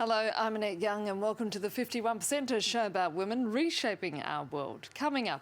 Hello, I'm Annette Young and welcome to the 51%, a show about women reshaping our world. Coming up,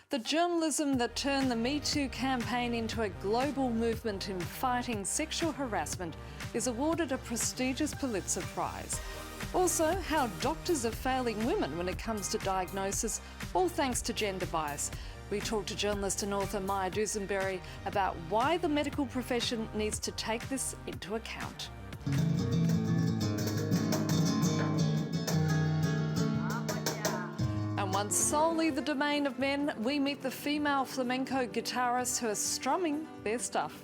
the journalism that turned the Me Too campaign into a global movement in fighting sexual harassment is awarded a prestigious Pulitzer Prize. Also, how doctors are failing women when it comes to diagnosis, all thanks to gender bias. We talk to journalist and author Maya Dusenbery about why the medical profession needs to take this into account. And once solely the domain of men, we meet the female flamenco guitarists who are strumming their stuff.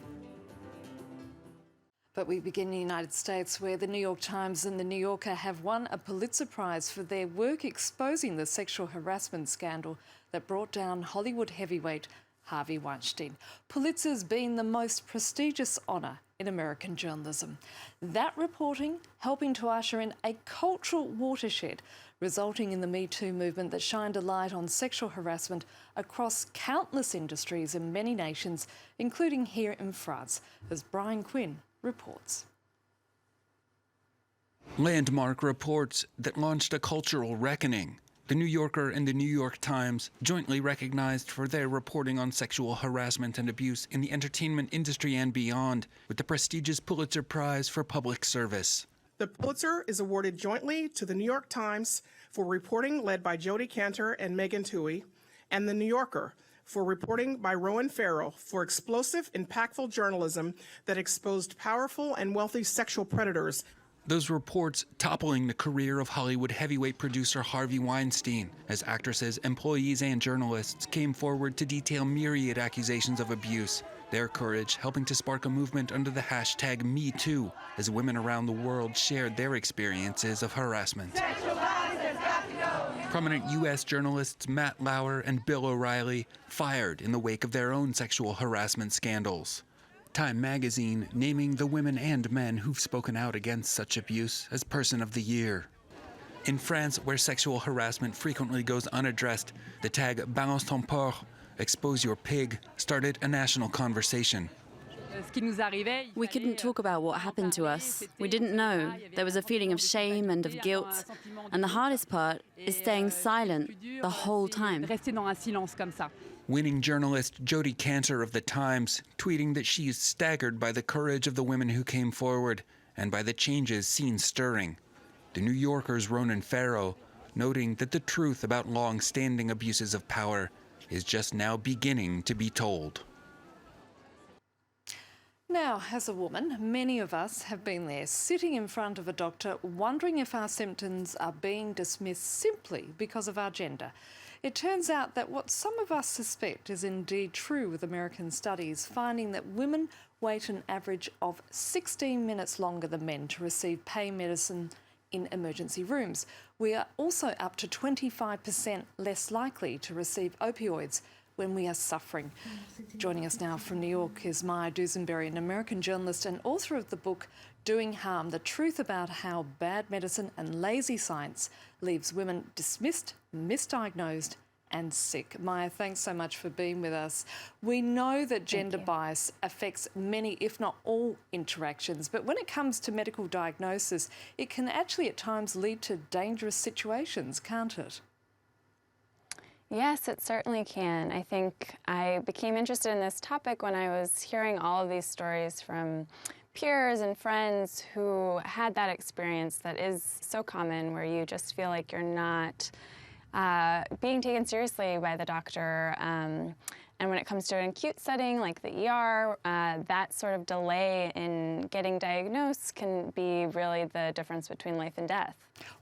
But we begin in the United States, where the New York Times and the New Yorker have won a Pulitzer Prize for their work exposing the sexual harassment scandal that brought down Hollywood heavyweight Harvey Weinstein. Pulitzer's been the most prestigious honour in American journalism. That reporting helping to usher in a cultural watershed, resulting in the Me Too movement that shined a light on sexual harassment across countless industries in many nations, including here in France, as Brian Quinn reports. Landmark reports that launched a cultural reckoning. The New Yorker and the New York Times, jointly recognized for their reporting on sexual harassment and abuse in the entertainment industry and beyond, with the prestigious Pulitzer Prize for Public Service. The Pulitzer is awarded jointly to the New York Times for reporting led by Jodi Kantor and Megan Twohey, and the New Yorker for reporting by Rowan Farrell for explosive, impactful journalism that exposed powerful and wealthy sexual predators. Those reports toppling the career of Hollywood heavyweight producer Harvey Weinstein, as actresses, employees, and journalists came forward to detail myriad accusations of abuse. Their courage helping to spark a movement under the hashtag #MeToo, as women around the world shared their experiences of harassment. Prominent U.S. journalists Matt Lauer and Bill O'Reilly fired in the wake of their own sexual harassment scandals. Time magazine naming the women and men who've spoken out against such abuse as Person of the Year. In France, where sexual harassment frequently goes unaddressed, the tag Balance ton porc, expose your pig, started a national conversation. We couldn't talk about what happened to us. We didn't know. There was a feeling of shame and of guilt. And the hardest part is staying silent the whole time. Winning journalist Jodi Kantor of The Times tweeting that she is staggered by the courage of the women who came forward and by the changes seen stirring. The New Yorker's Ronan Farrow noting that the truth about long-standing abuses of power is just now beginning to be told. Now, as a woman, many of us have been there, sitting in front of a doctor, wondering if our symptoms are being dismissed simply because of our gender. It turns out that what some of us suspect is indeed true, with American studies finding that women wait an average of 16 minutes longer than men to receive pain medicine in emergency rooms. We are also up to 25% less likely to receive opioids when we are suffering. Joining us now from New York is Maya Dusenbery, an American journalist and author of the book Doing Harm, the truth about how bad medicine and lazy science leaves women dismissed, misdiagnosed and sick. Maya, thanks so much for being with us. We know that gender bias affects many, if not all, interactions, but when it comes to medical diagnosis, it can actually at times lead to dangerous situations, can't it? Yes, it certainly can. I think I became interested in this topic when I was hearing all of these stories from peers and friends who had that experience that is so common, where you just feel like you're not being taken seriously by the doctor. And when it comes to an acute setting like the ER, that sort of delay in getting diagnosed can be really the difference between life and death.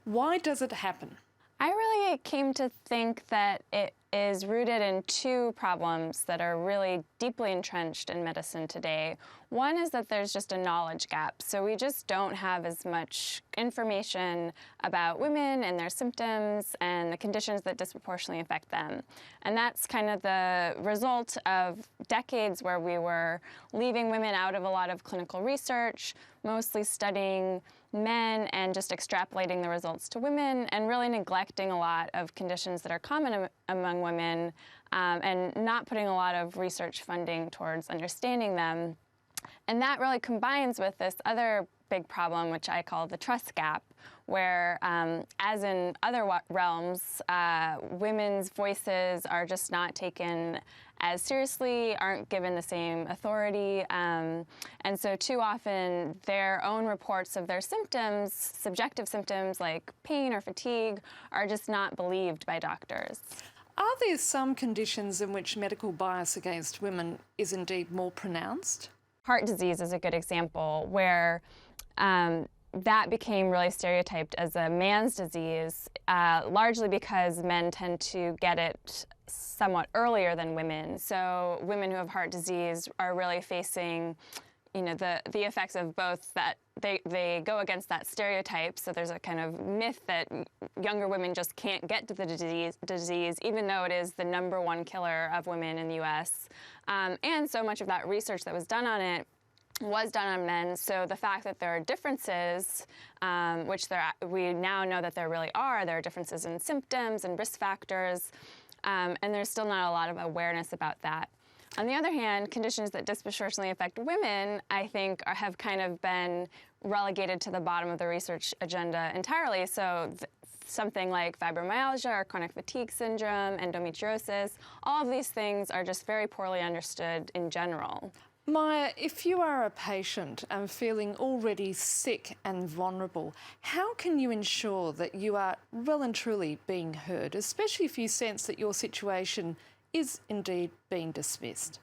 Why does it happen? I really came to think that it is rooted in two problems that are really deeply entrenched in medicine today. One is that there's just a knowledge gap. So we just don't have as much information about women and their symptoms and the conditions that disproportionately affect them. And that's kind of the result of decades where we were leaving women out of a lot of clinical research, mostly studying men and just extrapolating the results to women, and really neglecting a lot of conditions that are common among women, and not putting a lot of research funding towards understanding them. And that really combines with this other big problem, which I call the trust gap, where, as in other realms, women's voices are just not taken as seriously, aren't given the same authority, and so too often their own reports of their symptoms, subjective symptoms like pain or fatigue, are just not believed by doctors. Are there some conditions in which medical bias against women is indeed more pronounced? Heart disease is a good example where that became really stereotyped as a man's disease, largely because men tend to get it somewhat earlier than women. So women who have heart disease are really facing, you know, the effects of both that they go against that stereotype. So there's a kind of myth that younger women just can't get to the disease, even though it is the #1 killer of women in the U.S. And so much of that research that was done on it was done on men. So the fact that there are differences, which we now know that there really are, there are differences in symptoms and risk factors, and there's still not a lot of awareness about that. On the other hand, conditions that disproportionately affect women, I think, have kind of been relegated to the bottom of the research agenda entirely. So something like fibromyalgia or chronic fatigue syndrome, endometriosis, all of these things are just very poorly understood in general. Maya, if you are a patient and feeling already sick and vulnerable, how can you ensure that you are well and truly being heard, especially if you sense that your situation is indeed being dismissed?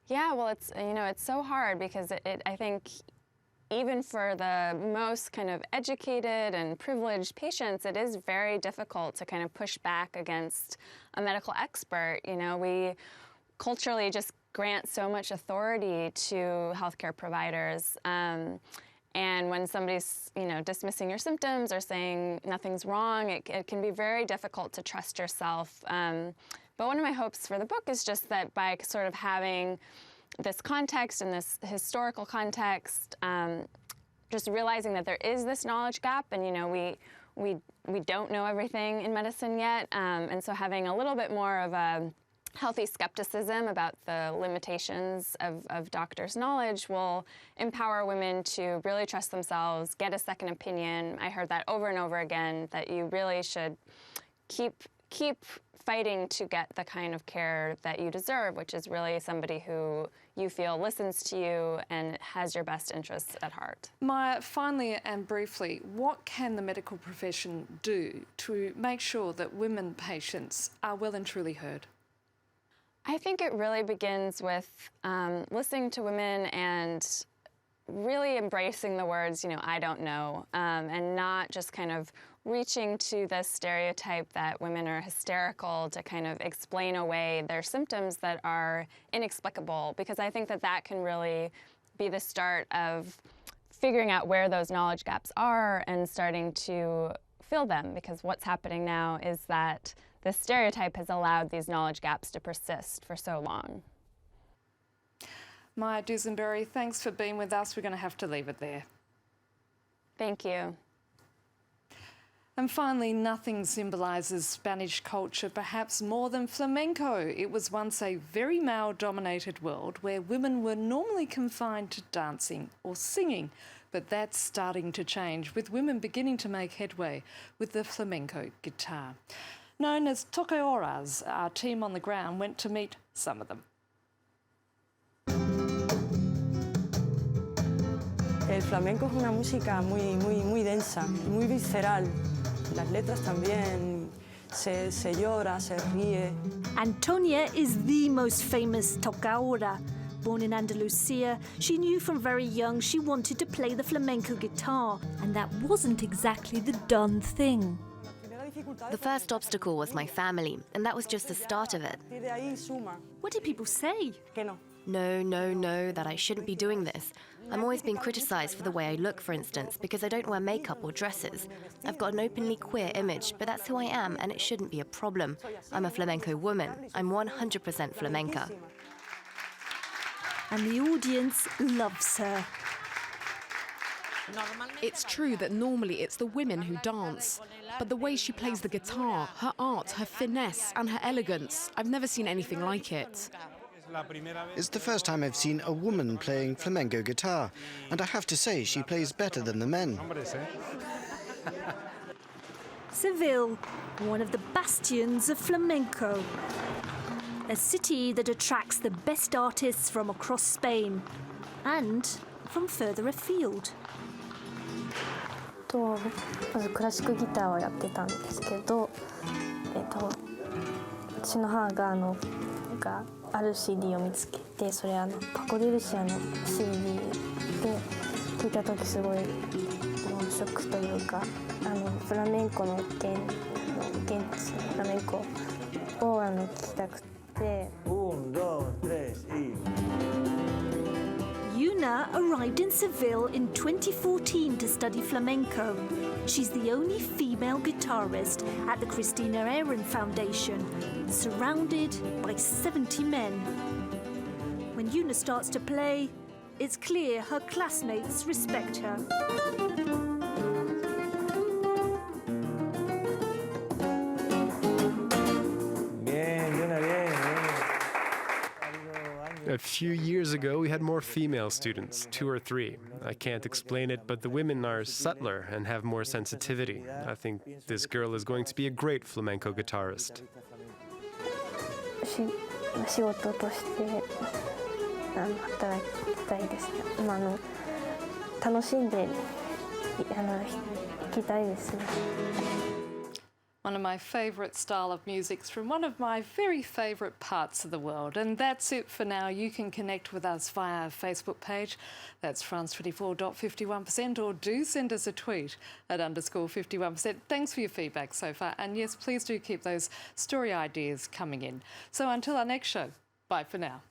Yeah, well, it's so hard because I think even for the most kind of educated and privileged patients, it is very difficult to kind of push back against a medical expert. You know, we culturally just grant so much authority to healthcare providers. And when somebody's, dismissing your symptoms or saying nothing's wrong, it can be very difficult to trust yourself. But one of my hopes for the book is just that by sort of having this context and this historical context, just realizing that there is this knowledge gap, and we don't know everything in medicine yet, and so having a little bit more of a healthy skepticism about the limitations of doctors' knowledge will empower women to really trust themselves, get a second opinion. I heard that over and over again, that you really should keep fighting to get the kind of care that you deserve, which is really somebody who you feel listens to you and has your best interests at heart. Maya, finally and briefly, what can the medical profession do to make sure that women patients are well and truly heard? I think it really begins with listening to women and really embracing the words, I don't know, and not just kind of reaching to the stereotype that women are hysterical to kind of explain away their symptoms that are inexplicable, because I think that can really be the start of figuring out where those knowledge gaps are and starting to fill them, because what's happening now is that the stereotype has allowed these knowledge gaps to persist for so long. Maya Dusenbery, thanks for being with us. We're going to have to leave it there. Thank you. And finally, nothing symbolises Spanish culture perhaps more than flamenco. It was once a very male-dominated world where women were normally confined to dancing or singing. But that's starting to change, with women beginning to make headway with the flamenco guitar. Known as tocadoras, our team on the ground went to meet some of them. El flamenco es una música muy densa, muy visceral. Las letras también, se llora, se ríe. Antonia is the most famous tocadora. Born in Andalusia, she knew from very young she wanted to play the flamenco guitar, and that wasn't exactly the done thing. The first obstacle was my family, and that was just the start of it. What did people say? No, that I shouldn't be doing this. I'm always being criticized for the way I look, for instance, because I don't wear makeup or dresses. I've got an openly queer image, but that's who I am, and it shouldn't be a problem. I'm a flamenco woman. I'm 100% flamenca. And the audience loves her. It's true that normally it's the women who dance, but the way she plays the guitar, her art, her finesse and her elegance, I've never seen anything like it. It's the first time I've seen a woman playing flamenco guitar, and I have to say she plays better than the men. Seville, one of the bastions of flamenco. A city that attracts the best artists from across Spain and from further afield. まずクラシックギターをやってたんですけど、私の母がある CD を見つけて、それパコ・デ・ルシアの CD で聴いた時すごいもうショックというか、フラメンコの現地フラメンコを聴きたくて。Yuna arrived in Seville in 2014 to study flamenco. She's the only female guitarist at the Cristina Aaron Foundation, surrounded by 70 men. When Yuna starts to play, it's clear her classmates respect her. A few years ago, we had more female students, 2 or 3. I can't explain it, but the women are subtler and have more sensitivity. I think this girl is going to be a great flamenco guitarist. 仕事として働きたいです。楽しんで弾きたいですね。One of my favourite style of music's from one of my very favourite parts of the world. And that's it for now. You can connect with us via our Facebook page. That's France24.51%, or do send us a tweet at _51%. Thanks for your feedback so far. And yes, please do keep those story ideas coming in. So until our next show, bye for now.